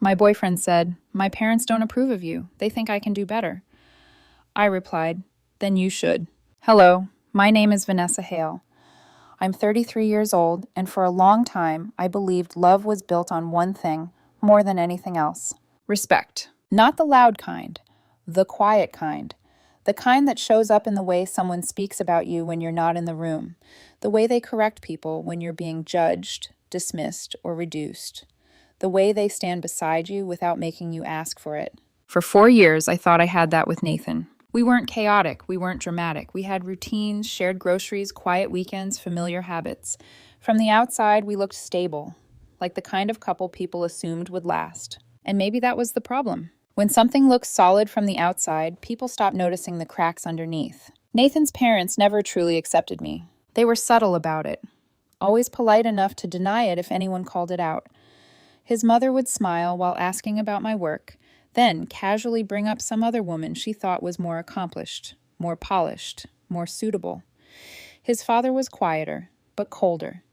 My boyfriend said, "My parents don't approve of you. They think I can do better." I replied, "Then you should." Hello, my name is Vanessa Hale. I'm 33 years old, and for a long time, I believed love was built on one thing more than anything else: respect. Not the loud kind, the quiet kind. The kind that shows up in the way someone speaks about you when you're not in the room, the way they correct people when you're being judged, dismissed, or reduced, the way they stand beside you without making you ask for it. For 4 years, I thought I had that with Nathan. We weren't chaotic, we weren't dramatic. We had routines, shared groceries, quiet weekends, familiar habits. From the outside, we looked stable, like the kind of couple people assumed would last. And maybe that was the problem. When something looks solid from the outside, people stop noticing the cracks underneath. Nathan's parents never truly accepted me. They were subtle about it, always polite enough to deny it if anyone called it out. His mother would smile while asking about my work, then casually bring up some other woman she thought was more accomplished, more polished, more suitable. His father was quieter, but colder.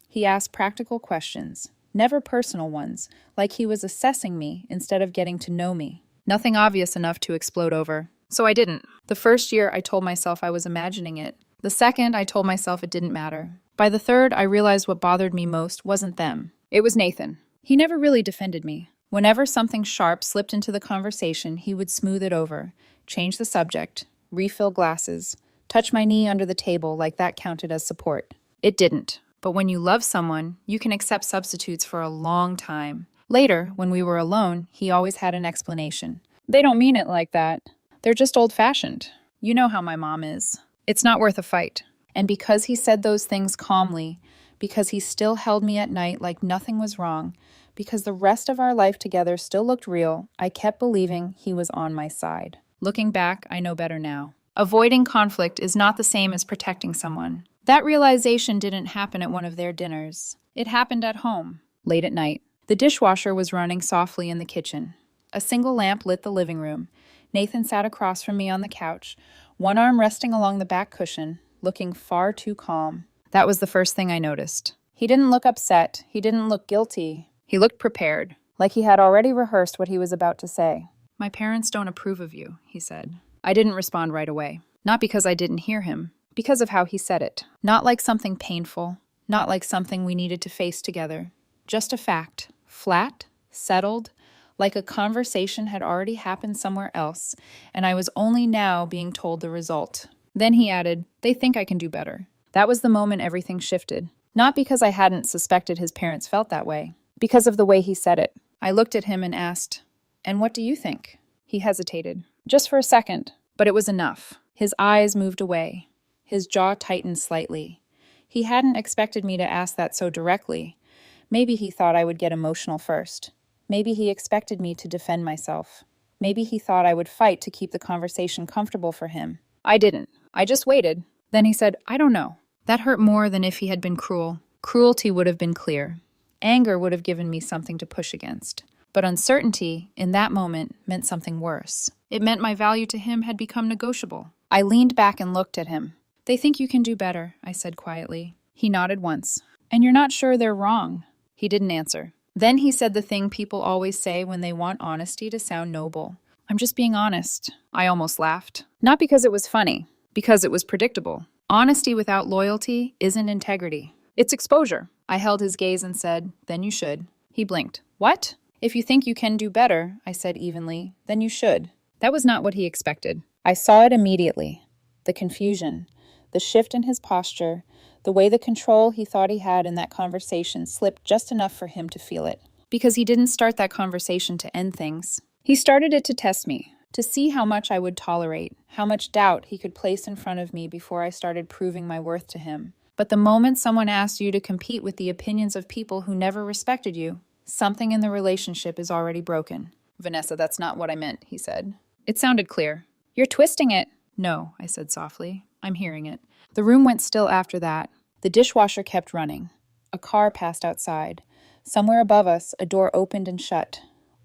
He asked practical questions, never personal ones, like he was assessing me instead of getting to know me. Nothing obvious enough to explode over. So I didn't. The first year, I told myself I was imagining it. The second, I told myself it didn't matter. By the third, I realized what bothered me most wasn't them. It was Nathan. He never really defended me. Whenever something sharp slipped into the conversation, he would smooth it over, change the subject, refill glasses, touch my knee under the table like that counted as support. It didn't. But when you love someone, you can accept substitutes for a long time. Later, when we were alone, he always had an explanation. They don't mean it like that. They're just old-fashioned. You know how my mom is. It's not worth a fight. And because he said those things calmly, because he still held me at night like nothing was wrong, because the rest of our life together still looked real, I kept believing he was on my side. Looking back, I know better now. Avoiding conflict is not the same as protecting someone. That realization didn't happen at one of their dinners. It happened at home, late at night. The dishwasher was running softly in the kitchen. A single lamp lit the living room. Nathan sat across from me on the couch, one arm resting along the back cushion, looking far too calm. That was the first thing I noticed. He didn't look upset. He didn't look guilty. He looked prepared, like he had already rehearsed what he was about to say. "My parents don't approve of you," he said. I didn't respond right away. Not because I didn't hear him, because of how he said it. Not like something painful, not like something we needed to face together. Just a fact, flat, settled, like a conversation had already happened somewhere else, and I was only now being told the result. Then he added, "They think I can do better." That was the moment everything shifted. Not because I hadn't suspected his parents felt that way, because of the way he said it. I looked at him and asked, "And what do you think?" He hesitated, just for a second, but it was enough. His eyes moved away. His jaw tightened slightly. He hadn't expected me to ask that so directly. Maybe he thought I would get emotional first. Maybe he expected me to defend myself. Maybe he thought I would fight to keep the conversation comfortable for him. I didn't. I just waited. Then he said, "I don't know." That hurt more than if he had been cruel. Cruelty would have been clear. Anger would have given me something to push against. But uncertainty, in that moment, meant something worse. It meant my value to him had become negotiable. I leaned back and looked at him. "They think you can do better," I said quietly. He nodded once. "And you're not sure they're wrong?" He didn't answer. Then he said the thing people always say when they want honesty to sound noble. "I'm just being honest." I almost laughed. Not because it was funny, because it was predictable. Honesty without loyalty isn't integrity. It's exposure. I held his gaze and said, "Then you should." He blinked. "What?" "If you think you can do better," I said evenly, "then you should." That was not what he expected. I saw it immediately. The confusion, the shift in his posture, the way the control he thought he had in that conversation slipped just enough for him to feel it. Because he didn't start that conversation to end things. He started it to test me, to see how much I would tolerate, how much doubt he could place in front of me before I started proving my worth to him. But the moment someone asks you to compete with the opinions of people who never respected you, something in the relationship is already broken. "Vanessa, that's not what I meant," he said. It sounded clear. "You're twisting it." "No," I said softly. "I'm hearing it." The room went still after that. The dishwasher kept running. A car passed outside. Somewhere above us, a door opened and shut.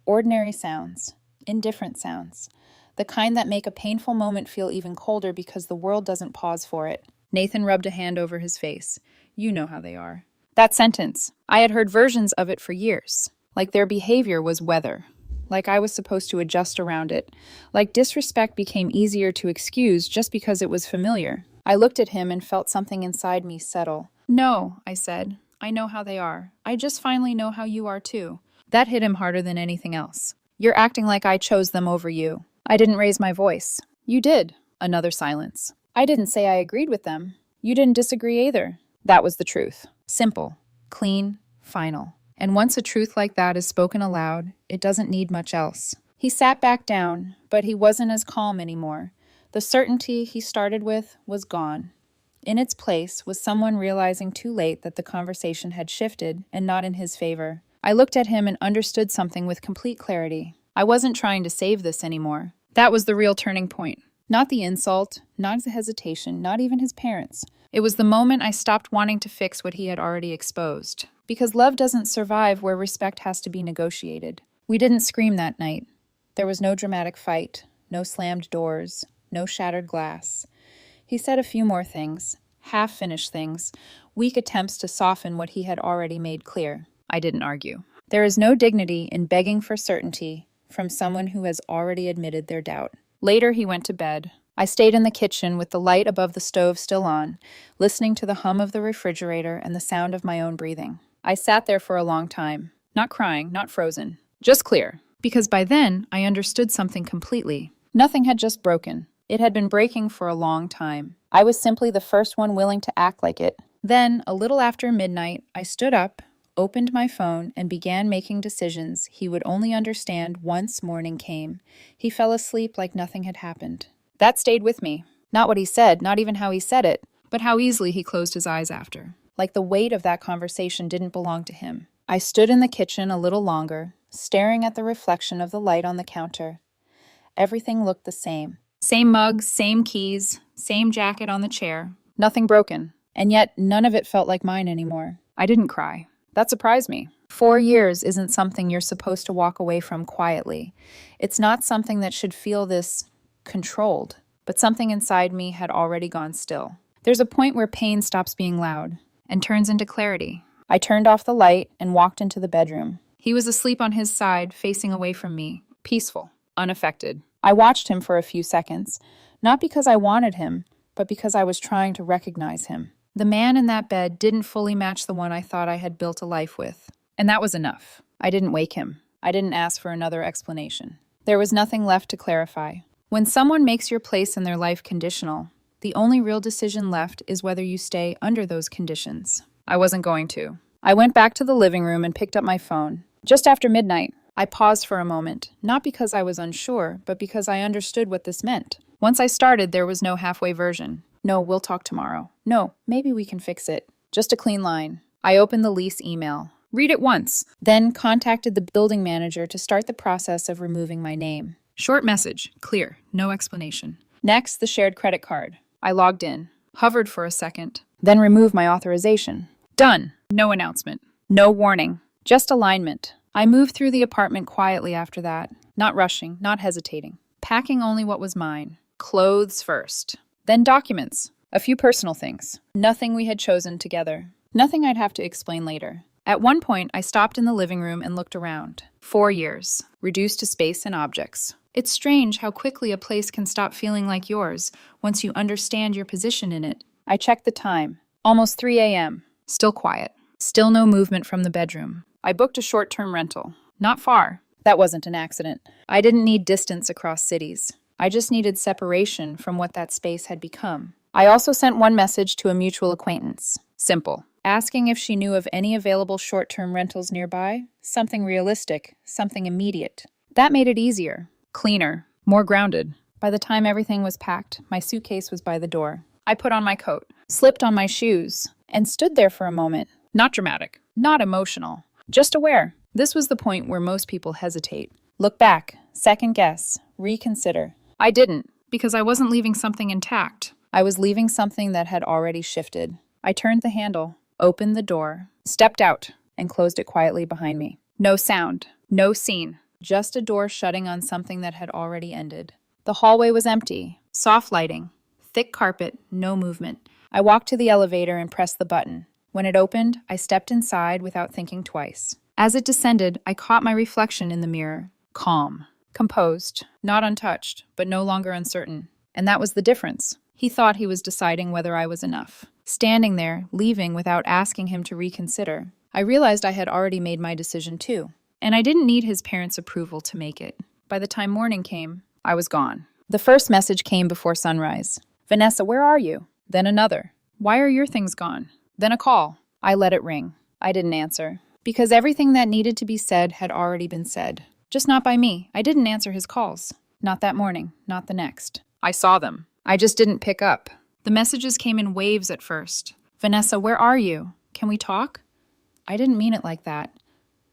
Ordinary sounds. Indifferent sounds. The kind that make a painful moment feel even colder because the world doesn't pause for it. Nathan rubbed a hand over his face. "You know how they are." That sentence. I had heard versions of it for years. like their behavior was weather, like I was supposed to adjust around it, like disrespect became easier to excuse just because it was familiar. I looked at him and felt something inside me settle. "No," I said. "I know how they are. I just finally know how you are too." That hit him harder than anything else. "You're acting like I chose them over you." I didn't raise my voice. "You did." Another silence. "I didn't say I agreed with them. You didn't disagree either." That was the truth. Simple, clean, final. And once a truth like that is spoken aloud, it doesn't need much else. He sat back down, but he wasn't as calm anymore. The certainty he started with was gone. In its place was someone realizing too late that the conversation had shifted and not in his favor. I looked at him and understood something with complete clarity. I wasn't trying to save this anymore. That was the real turning point. Not the insult, not the hesitation, not even his parents. It was the moment I stopped wanting to fix what he had already exposed. Because love doesn't survive where respect has to be negotiated. We didn't scream that night. There was no dramatic fight, no slammed doors, no shattered glass. He said a few more things, half-finished things, weak attempts to soften what he had already made clear. I didn't argue. There is no dignity in begging for certainty from someone who has already admitted their doubt. Later, he went to bed. I stayed in the kitchen with the light above the stove still on, listening to the hum of the refrigerator and the sound of my own breathing. I sat there for a long time, not crying, not frozen, just clear. Because by then, I understood something completely. Nothing had just broken. It had been breaking for a long time. I was simply the first one willing to act like it. Then, a little after midnight, I stood up, opened my phone, and began making decisions he would only understand once morning came. He fell asleep like nothing had happened. That stayed with me. Not what he said, not even how he said it, but how easily he closed his eyes after. Like the weight of that conversation didn't belong to him. I stood in the kitchen a little longer, staring at the reflection of the light on the counter. Everything looked the same. Same mugs, same keys, same jacket on the chair. Nothing broken. And yet, none of it felt like mine anymore. I didn't cry. That surprised me. 4 years isn't something you're supposed to walk away from quietly. It's not something that should feel this controlled, but something inside me had already gone still. There's a point where pain stops being loud and turns into clarity. I turned off the light and walked into the bedroom. He was asleep on his side, facing away from me, peaceful, unaffected. I watched him for a few seconds, not because I wanted him, but because I was trying to recognize him. The man in that bed didn't fully match the one I thought I had built a life with. And that was enough. I didn't wake him. I didn't ask for another explanation. There was nothing left to clarify. When someone makes your place in their life conditional, the only real decision left is whether you stay under those conditions. I wasn't going to. I went back to the living room and picked up my phone. Just after midnight, I paused for a moment, not because I was unsure, but because I understood what this meant. Once I started, there was no halfway version. No, we'll talk tomorrow. No, maybe we can fix it. Just a clean line. I opened the lease email. Read it once. Then contacted the building manager to start the process of removing my name. Short message. Clear. No explanation. Next, the shared credit card. I logged in. Hovered for a second. Then removed my authorization. Done. No announcement. No warning. Just alignment. I moved through the apartment quietly after that. Not rushing. Not hesitating. Packing only what was mine. Clothes first. Then documents. A few personal things. Nothing we had chosen together. Nothing I'd have to explain later. At one point, I stopped in the living room and looked around. 4 years. Reduced to space and objects. It's strange how quickly a place can stop feeling like yours once you understand your position in it. I checked the time. Almost 3 a.m. Still quiet. Still no movement from the bedroom. I booked a short-term rental. Not far. That wasn't an accident. I didn't need distance across cities. I just needed separation from what that space had become. I also sent one message to a mutual acquaintance. Simple. Asking if she knew of any available short-term rentals nearby. Something realistic. Something immediate. That made it easier. Cleaner. More grounded. By the time everything was packed, my suitcase was by the door. I put on my coat, slipped on my shoes, and stood there for a moment. Not dramatic. Not emotional. Just aware. This was the point where most people hesitate. Look back. Second guess. Reconsider. I didn't, because I wasn't leaving something intact. I was leaving something that had already shifted. I turned the handle, opened the door, stepped out, and closed it quietly behind me. No sound, no scene, just a door shutting on something that had already ended. The hallway was empty, soft lighting, thick carpet, no movement. I walked to the elevator and pressed the button. When it opened, I stepped inside without thinking twice. As it descended, I caught my reflection in the mirror. Calm. Composed. Not untouched, but no longer uncertain. And that was the difference. He thought he was deciding whether I was enough. Standing there, leaving without asking him to reconsider, I realized I had already made my decision too. And I didn't need his parents' approval to make it. By the time morning came, I was gone. The first message came before sunrise. Vanessa, where are you? Then another. Why are your things gone? Then a call. I let it ring. I didn't answer. Because everything that needed to be said had already been said. Just not by me. I didn't answer his calls. Not that morning. Not the next. I saw them. I just didn't pick up. The messages came in waves at first. Vanessa, where are you? Can we talk? I didn't mean it like that.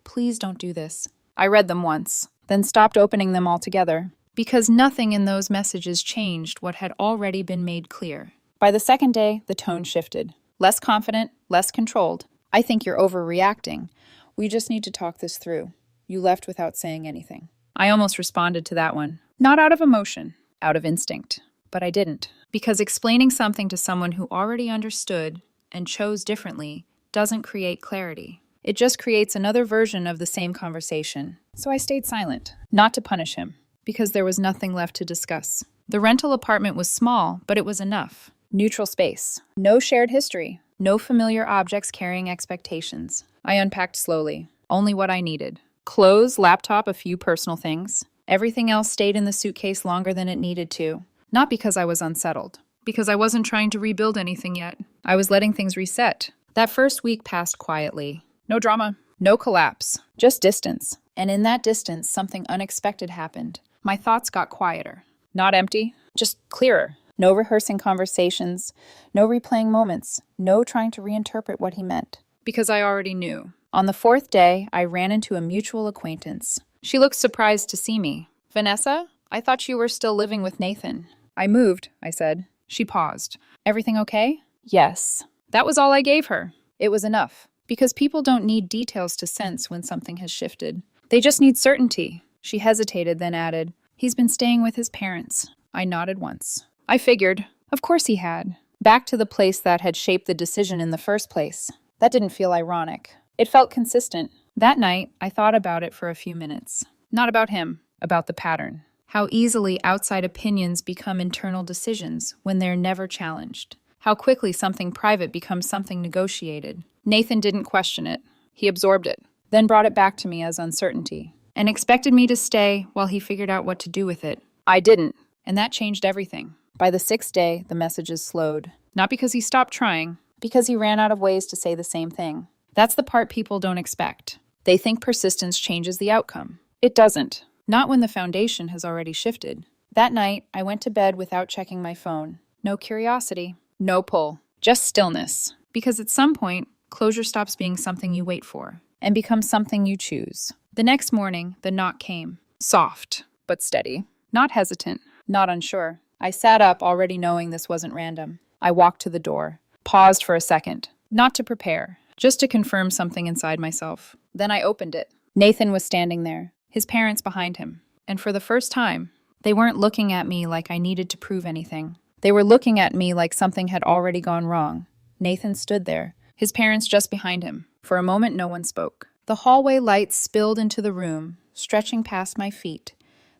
Please don't do this. I read them once, then stopped opening them altogether, because nothing in those messages changed what had already been made clear. By the second day, the tone shifted. Less confident, less controlled. I think you're overreacting. We just need to talk this through. You left without saying anything. I almost responded to that one. Not out of emotion, out of instinct. But I didn't. Because explaining something to someone who already understood and chose differently doesn't create clarity. It just creates another version of the same conversation. So I stayed silent, not to punish him, because there was nothing left to discuss. The rental apartment was small, but it was enough. Neutral space. No shared history. No familiar objects carrying expectations. I unpacked slowly. Only what I needed. Clothes, laptop, a few personal things. Everything else stayed in the suitcase longer than it needed to. Not because I was unsettled. Because I wasn't trying to rebuild anything yet. I was letting things reset. That first week passed quietly. No drama. No collapse. Just distance. And in that distance, something unexpected happened. My thoughts got quieter. Not empty. Just clearer. No rehearsing conversations. No replaying moments. No trying to reinterpret what he meant. Because I already knew. On the fourth day, I ran into a mutual acquaintance. She looked surprised to see me. Vanessa? I thought you were still living with Nathan. I moved, I said. She paused. Everything okay? Yes. That was all I gave her. It was enough. Because people don't need details to sense when something has shifted. They just need certainty. She hesitated, then added, He's been staying with his parents. I nodded once. I figured. Of course he had. Back to the place that had shaped the decision in the first place. That didn't feel ironic. It felt consistent. That night, I thought about it for a few minutes. Not about him, about the pattern. How easily outside opinions become internal decisions when they're never challenged. How quickly something private becomes something negotiated. Nathan didn't question it. He absorbed it, then brought it back to me as uncertainty, and expected me to stay while he figured out what to do with it. I didn't, and that changed everything. By the sixth day, the messages slowed. Not because he stopped trying, because he ran out of ways to say the same thing. That's the part people don't expect. They think persistence changes the outcome. It doesn't. Not when the foundation has already shifted. That night, I went to bed without checking my phone. No curiosity. No pull. Just stillness. Because at some point, closure stops being something you wait for and becomes something you choose. The next morning, the knock came. Soft, but steady. Not hesitant. Not unsure. I sat up, already knowing this wasn't random. I walked to the door. Paused for a second. Not to prepare. Just to confirm something inside myself. Then I opened it. Nathan was standing there, his parents behind him. And for the first time, they weren't looking at me like I needed to prove anything. They were looking at me like something had already gone wrong. Nathan stood there, his parents just behind him. For a moment, no one spoke. The hallway lights spilled into the room, stretching past my feet.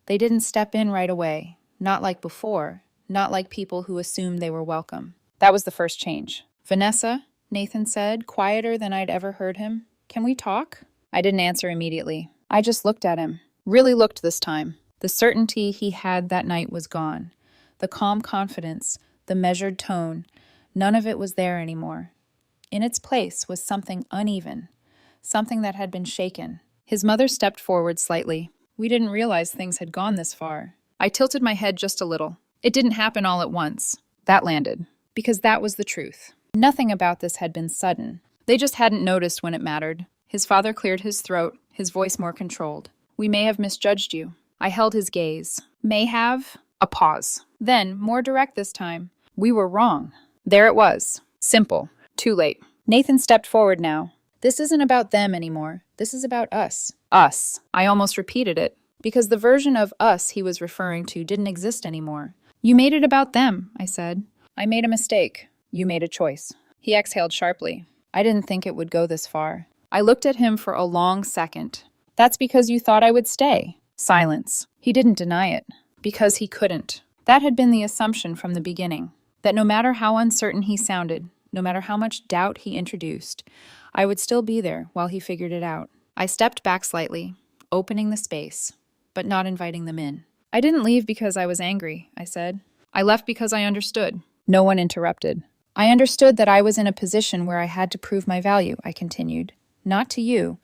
They didn't step in right away. Not like before. Not like people who assumed they were welcome. That was the first change. Vanessa, Nathan said, quieter than I'd ever heard him. Can we talk? I didn't answer immediately. I just looked at him. Really looked this time. The certainty he had that night was gone. The calm confidence, the measured tone, none of it was there anymore. In its place was something uneven, something that had been shaken. His mother stepped forward slightly. We didn't realize things had gone this far. I tilted my head just a little. It didn't happen all at once. That landed. Because that was the truth. Nothing about this had been sudden. They just hadn't noticed when it mattered. His father cleared his throat, his voice more controlled. We may have misjudged you. I held his gaze. May have? A pause. Then, more direct this time. We were wrong. There it was. Simple. Too late. Nathan stepped forward now. This isn't about them anymore. This is about us. Us. I almost repeated it. Because the version of us he was referring to didn't exist anymore. You made it about them, I said. I made a mistake. You made a choice. He exhaled sharply. I didn't think it would go this far. I looked at him for a long second. That's because you thought I would stay. Silence. He didn't deny it. Because he couldn't. That had been the assumption from the beginning. That no matter how uncertain he sounded, no matter how much doubt he introduced, I would still be there while he figured it out. I stepped back slightly, opening the space, but not inviting them in. I didn't leave because I was angry, I said. I left because I understood. No one interrupted. I understood that I was in a position where I had to prove my value, I continued. Not to you,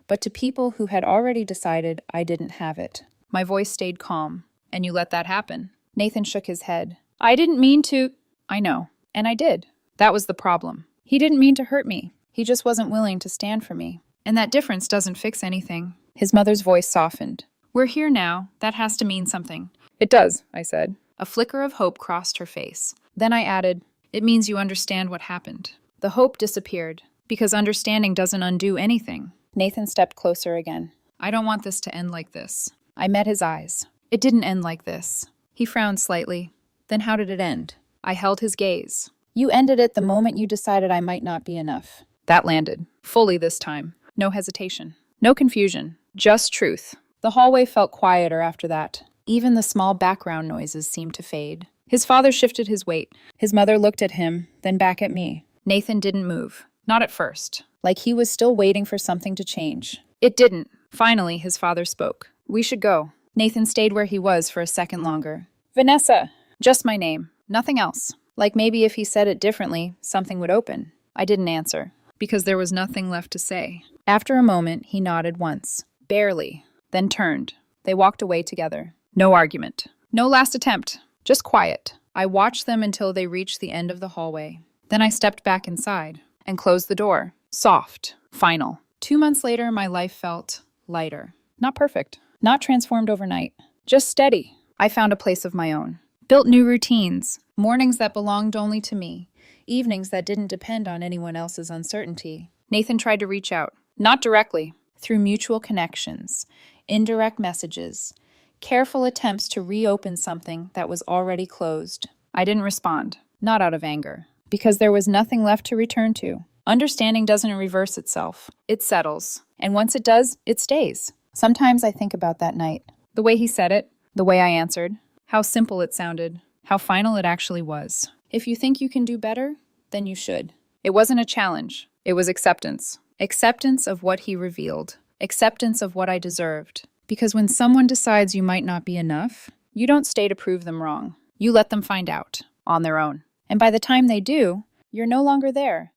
but to people who had already decided I didn't have it. My voice stayed calm. And you let that happen. Nathan shook his head. I didn't mean to. I know. And I did. That was the problem. He didn't mean to hurt me. He just wasn't willing to stand for me. And that difference doesn't fix anything. His mother's voice softened. We're here now. That has to mean something. It does, I said. A flicker of hope crossed her face. Then I added, it means you understand what happened. The hope disappeared, because understanding doesn't undo anything. Nathan stepped closer again. I don't want this to end like this. I met his eyes. It didn't end like this. He frowned slightly. Then how did it end? I held his gaze. You ended it the moment you decided I might not be enough. That landed. Fully this time. No hesitation. No confusion. Just truth. The hallway felt quieter after that. Even the small background noises seemed to fade. His father shifted his weight. His mother looked at him, then back at me. Nathan didn't move. Not at first. Like he was still waiting for something to change. It didn't. Finally, his father spoke. We should go. Nathan stayed where he was for a second longer. Vanessa! Just my name. Nothing else. Like maybe if he said it differently, something would open. I didn't answer, because there was nothing left to say. After a moment, he nodded once. Barely. Then turned. They walked away together. No argument. No last attempt. Just quiet. I watched them until they reached the end of the hallway. Then I stepped back inside and closed the door. Soft. Final. 2 months later, my life felt lighter. Not perfect. Not transformed overnight. Just steady. I found a place of my own. Built new routines. Mornings that belonged only to me. Evenings that didn't depend on anyone else's uncertainty. Nathan tried to reach out. Not directly. Through mutual connections. Indirect messages. Careful attempts to reopen something that was already closed. I didn't respond. Not out of anger. Because there was nothing left to return to. Understanding doesn't reverse itself. It settles. And once it does, it stays. Sometimes I think about that night. The way he said it. The way I answered. How simple it sounded. How final it actually was. If you think you can do better, then you should. It wasn't a challenge. It was acceptance. Acceptance of what he revealed. Acceptance of what I deserved. Because when someone decides you might not be enough, you don't stay to prove them wrong. You let them find out. On their own. And by the time they do, you're no longer there.